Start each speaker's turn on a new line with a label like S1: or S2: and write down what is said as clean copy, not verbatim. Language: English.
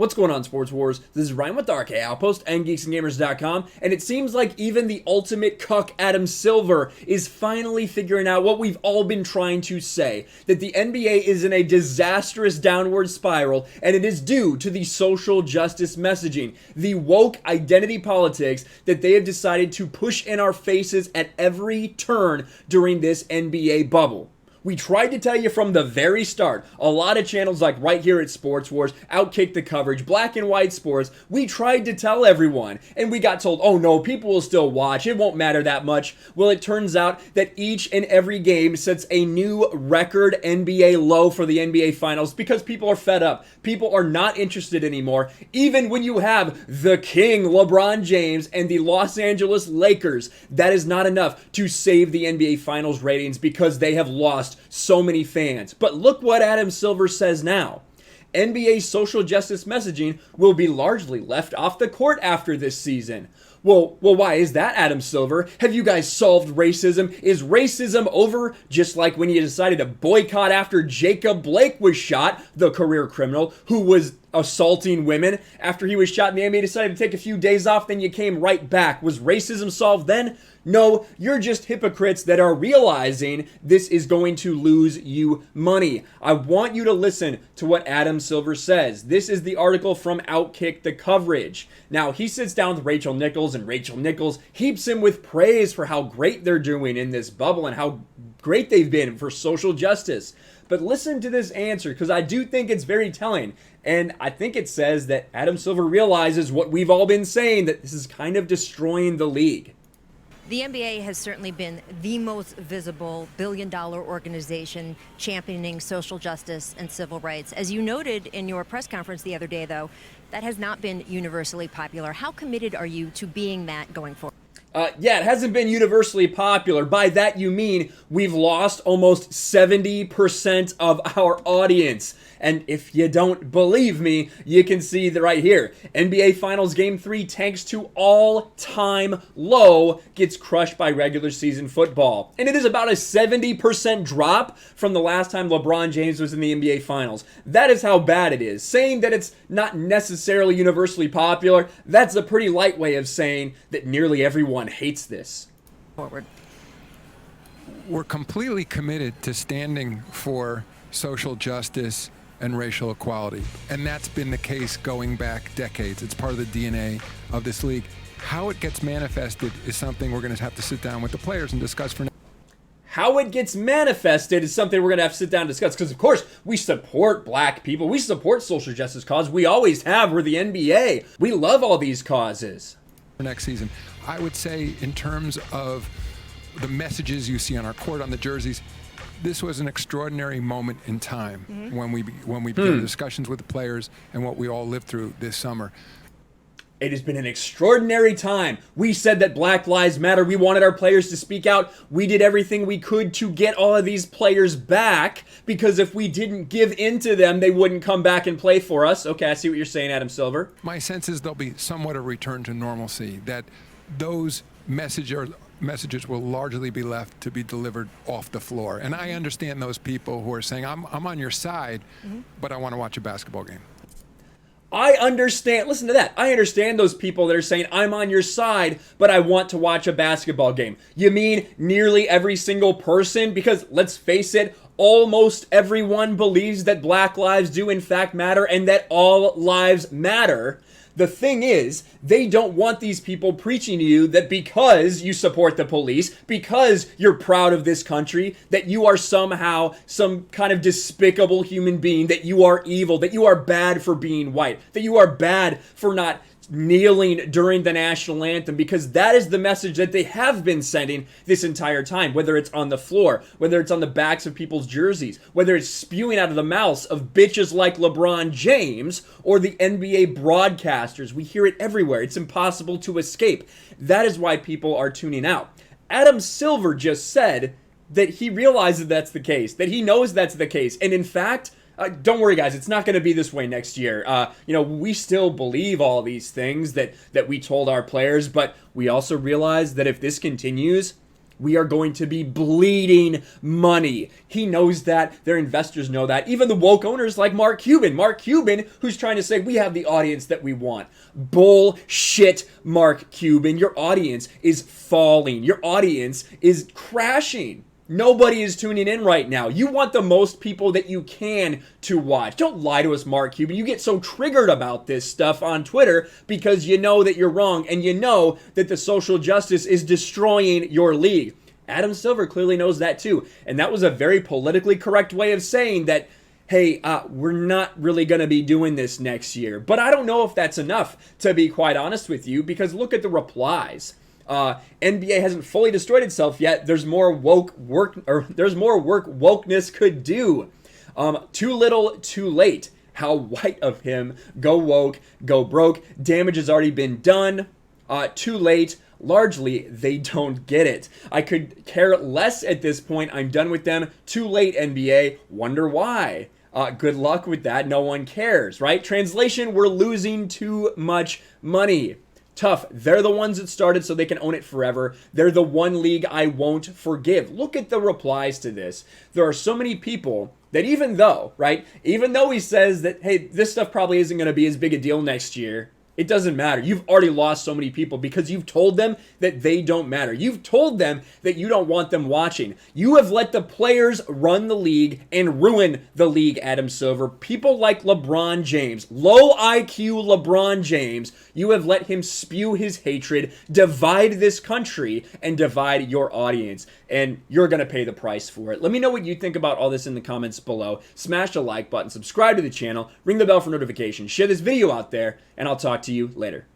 S1: What's going on, Sports Wars? This is Ryan with the RK Outpost and GeeksandGamers.com, and it seems like even the ultimate cuck Adam Silver is finally figuring out what we've all been trying to say, that the NBA is in a disastrous downward spiral, and it is due to the social justice messaging, the woke identity politics that they have decided to push in our faces at every turn during this NBA bubble. We tried to tell you from the very start, a lot of channels like right here at Sports Wars, Outkick the Coverage, Black and White Sports, we tried to tell everyone, and we got told, oh no, people will still watch, it won't matter that much. Well, it turns out that each and every game sets a new record NBA low for the NBA Finals because people are fed up. People are not interested anymore, even when you have the King, LeBron James, and the Los Angeles Lakers. That is not enough to save the NBA Finals ratings because they have lost so many fans. But look what Adam Silver says now. NBA social justice messaging will be largely left off the court after this season. Well, why is that, Adam Silver? Have you guys solved racism? Is racism over? Just like when you decided to boycott after Jacob Blake was shot, the career criminal who was assaulting women. After he was shot, and the NBA decided to take a few days off, then you came right back. Was racism solved then? No, you're just hypocrites that are realizing this is going to lose you money. I want you to listen to what Adam Silver says. This is the article from Outkick the Coverage. Now, he sits down with Rachel Nichols, and Rachel Nichols heaps him with praise for how great they're doing in this bubble and how great they've been for social justice. But listen to this answer, because I do think it's very telling. And I think it says that Adam Silver realizes what we've all been saying, that this is kind of destroying the league.
S2: The NBA has certainly been the most visible billion-dollar organization championing social justice and civil rights. As you noted in your press conference the other day, though, that has not been universally popular. How committed are you to being that going forward?
S1: Yeah, it hasn't been universally popular. By that you mean we've lost almost 70% of our audience. And if you don't believe me, you can see that right here. NBA Finals Game 3 tanks to all-time low, gets crushed by regular season football. And it is about a 70% drop from the last time LeBron James was in the NBA Finals. That is how bad it is. Saying that it's not necessarily universally popular, that's a pretty light way of saying that nearly everyone hates this.
S2: Forward.
S3: We're completely committed to standing for social justice and racial equality. And that's been the case going back decades. It's part of the DNA of this league. How it gets manifested is something we're going to have to sit down with the players and discuss for now.
S1: How it gets manifested is something we're going to have to sit down and discuss, because, of course, we support black people. We support social justice causes. We always have. We're the NBA. We love all these causes.
S3: For next season, I would say in terms of the messages you see on our court, on the jerseys, this was an extraordinary moment in time when we began discussions with the players and what we all lived through this summer.
S1: It has been an extraordinary time. We said that Black Lives Matter. We wanted our players to speak out. We did everything we could to get all of these players back, because if we didn't give in to them, they wouldn't come back and play for us. Okay, I see what you're saying, Adam Silver.
S3: My sense is there'll be somewhat a return to normalcy, that those messages will largely be left to be delivered off the floor. And I understand those people who are saying, I'm on your side, but I want to watch a basketball game.
S1: I understand. Listen to that. I understand those people that are saying, I'm on your side, but I want to watch a basketball game. You mean nearly every single person? Because let's face it, almost everyone believes that black lives do in fact matter and that all lives matter. The thing is, they don't want these people preaching to you that because you support the police, because you're proud of this country, that you are somehow some kind of despicable human being, that you are evil, that you are bad for being white, that you are bad for not kneeling during the national anthem, because that is the message that they have been sending this entire time, whether it's on the floor, whether it's on the backs of people's jerseys, whether it's spewing out of the mouths of bitches like LeBron James or the NBA broadcasters. We hear it everywhere. It's impossible to escape. That is why people are tuning out. Adam Silver just said that he realizes that's the case, that he knows that's the case, and in fact, don't worry, guys. It's not going to be this way next year. We still believe all these things that we told our players, but we also realize that if this continues, we are going to be bleeding money. He knows that. Their investors know that. Even the woke owners like Mark Cuban. Mark Cuban, who's trying to say we have the audience that we want. Bullshit, Mark Cuban. Your audience is falling. Your audience is crashing. Nobody is tuning in right now. You want the most people that you can to watch. Don't lie to us, Mark Cuban. You get so triggered about this stuff on Twitter because you know that you're wrong and you know that the social justice is destroying your league. Adam Silver clearly knows that too. And that was a very politically correct way of saying that, hey, we're not really going to be doing this next year. But I don't know if that's enough, to be quite honest with you, because look at the replies. NBA hasn't fully destroyed itself yet. There's more there's more work wokeness could do. Too little, too late. How white of him. Go woke, go broke. Damage has already been done. Too late. Largely, they don't get it. I could care less at this point. I'm done with them. Too late, NBA. Wonder why. Good luck with that. No one cares, right? Translation, we're losing too much money. Tough. They're the ones that started so they can own it forever. They're the one league I won't forgive. Look at the replies to this. There are so many people that even though he says that, hey, this stuff probably isn't going to be as big a deal next year, it doesn't matter. You've already lost so many people because you've told them that they don't matter. You've told them that you don't want them watching. You have let the players run the league and ruin the league, Adam Silver. People like LeBron James, low IQ LeBron James, you have let him spew his hatred, divide this country, and divide your audience. And you're going to pay the price for it. Let me know what you think about all this in the comments below. Smash the like button, subscribe to the channel, ring the bell for notifications, share this video out there, and I'll talk to you later.